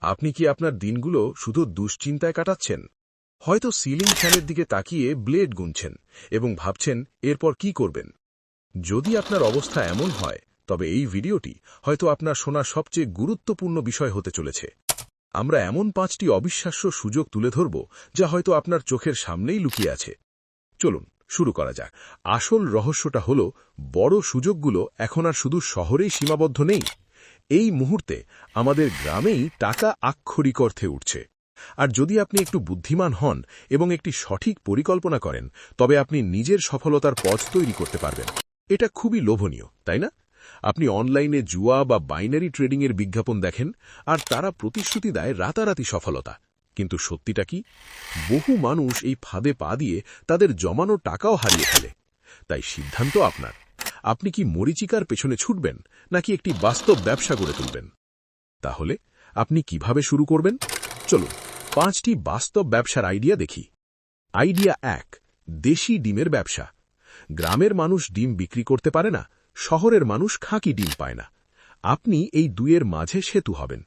আপনি কি আপনার দিনগুলো শুধু দুশ্চিন্তায় কাটাচ্ছেন? হয়তো সিলিং ফ্যানের দিকে তাকিয়ে ব্লেড গুনছেন এবং ভাবছেন এরপর কি করবেন। যদি আপনার অবস্থা এমন হয়, তবে এই ভিডিওটি হয়তো আপনার শোনার সবচেয়ে গুরুত্বপূর্ণ বিষয় হতে চলেছে। আমরা এমন 5টি অবিশ্বাস্য সুযোগ তুলে ধরব যা হয়তো আপনার চোখের সামনেই লুকিয়ে আছে। চলুন শুরু করা যাক। আসল রহস্যটা হল, বড় সুযোগগুলো এখন আর শুধু শহরেই সীমাবদ্ধ নেই। এই মুহূর্তে আমাদের গ্রামেই টাকা আক্ষরিক অর্থে উঠছে। আর যদি আপনি একটু বুদ্ধিমান হন এবং একটি সঠিক পরিকল্পনা করেন, তবে আপনি নিজের সফলতার পথ তৈরি করতে পারবেন। এটা খুবই লোভনীয়, তাই না? আপনি অনলাইনে জুয়া বা বাইনারি ট্রেডিংয়ের বিজ্ঞাপন দেখেন, আর তারা প্রতিশ্রুতি দেয় রাতারাতি সফলতা। কিন্তু সত্যিটা কি? বহু মানুষ এই ফাঁদে পা দিয়ে তাদের জমানো টাকাও হারিয়ে ফেলে। তাই সিদ্ধান্ত আপনার। আপনি কি মরীচিকার পেছনে ছুটবেন, নাকি একটি বাস্তব ব্যবসা গড়ে তুলবেন? তাহলে আপনি কিভাবে শুরু করবেন? চলুন 5টি বাস্তব ব্যবসার আইডিয়া দেখি। আইডিয়া 1, দেশি ডিমের ব্যবসা। গ্রামের মানুষ ডিম বিক্রি করতে পারে না, শহরের মানুষ খাঁটি ডিম পায় না। আপনি এই দুয়ের মাঝে সেতু হবেন।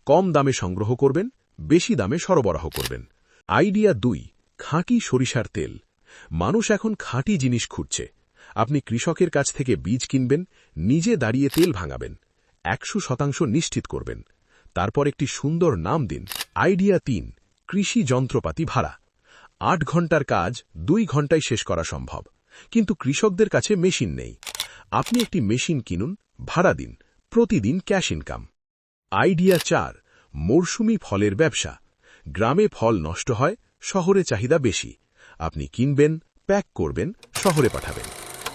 কম দামে সংগ্রহ করবেন, বেশি দামে সরবরাহ করবেন। আইডিয়া 2, খাঁটি সরিষার তেল। মানুষ এখন খাঁটি জিনিস খুঁজছে। আপনি কৃষকের কাছ থেকে বীজ কিনবেন, নিজে দাঁড়িয়ে তেল ভাঙাবেন, 100% নিশ্চিত করবেন। তারপর একটি সুন্দর নাম দিন। আইডিয়া 3, কৃষি যন্ত্রপাতি ভাড়া। 8 ঘন্টার কাজ 2 ঘন্টায় শেষ করা সম্ভব, কিন্তু কৃষকদের কাছে মেশিন নেই। আপনি একটি মেশিন কিনুন, ভাড়া দিন, প্রতিদিন ক্যাশ ইনকাম। আইডিয়া 4, মরশুমি ফলের ব্যবসা। গ্রামে ফল নষ্ট হয়, শহরে চাহিদা বেশি। আপনি কিনবেন, প্যাক করবেন, শহরে পাঠাবেন।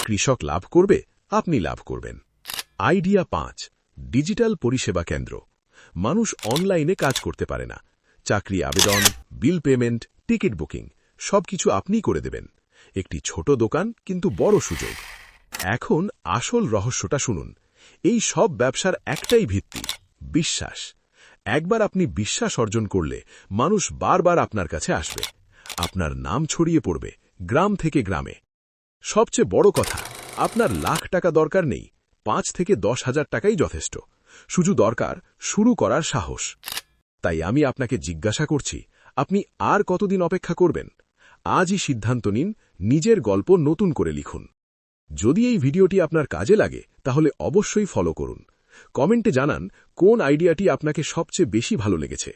কৃষক লাভ করবে, আপনি লাভ করবেন। আইডিয়া 5, ডিজিটাল পরিষেবা কেন্দ্র। মানুষ অনলাইনে কাজ করতে পারে না। চাকরি আবেদন, বিল পেমেন্ট, টিকিট বুকিং সবকিছু আপনিই করে দেবেন। একটি ছোট দোকান, কিন্তু বড় সুযোগ। এখন আসল রহস্যটা শুনুন। এই সব ব্যবসার একটাই ভিত্তি, বিশ্বাস। একবার আপনি বিশ্বাস অর্জন করলে মানুষ বারবার আপনার কাছে আসবে। আপনার নাম ছড়িয়ে পড়বে গ্রাম থেকে গ্রামে। সবচেয়ে বড় কথা, আপনার লাখ টাকা দরকার নেই, 5 থেকে 10,000 টাকাই যথেষ্ট। শুধু দরকার শুরু করার সাহস। তাই আমি আপনাকে জিজ্ঞাসা করছি, আপনি আর কতদিন অপেক্ষা করবেন? আজই সিদ্ধান্ত নিন, নিজের গল্প নতুন করে লিখুন। যদি এই ভিডিওটি আপনার কাজে লাগে, তাহলে অবশ্যই ফলো করুন। কমেন্টে জানান কোন আইডিয়াটি আপনাকে সবচেয়ে বেশি ভালো লেগেছে।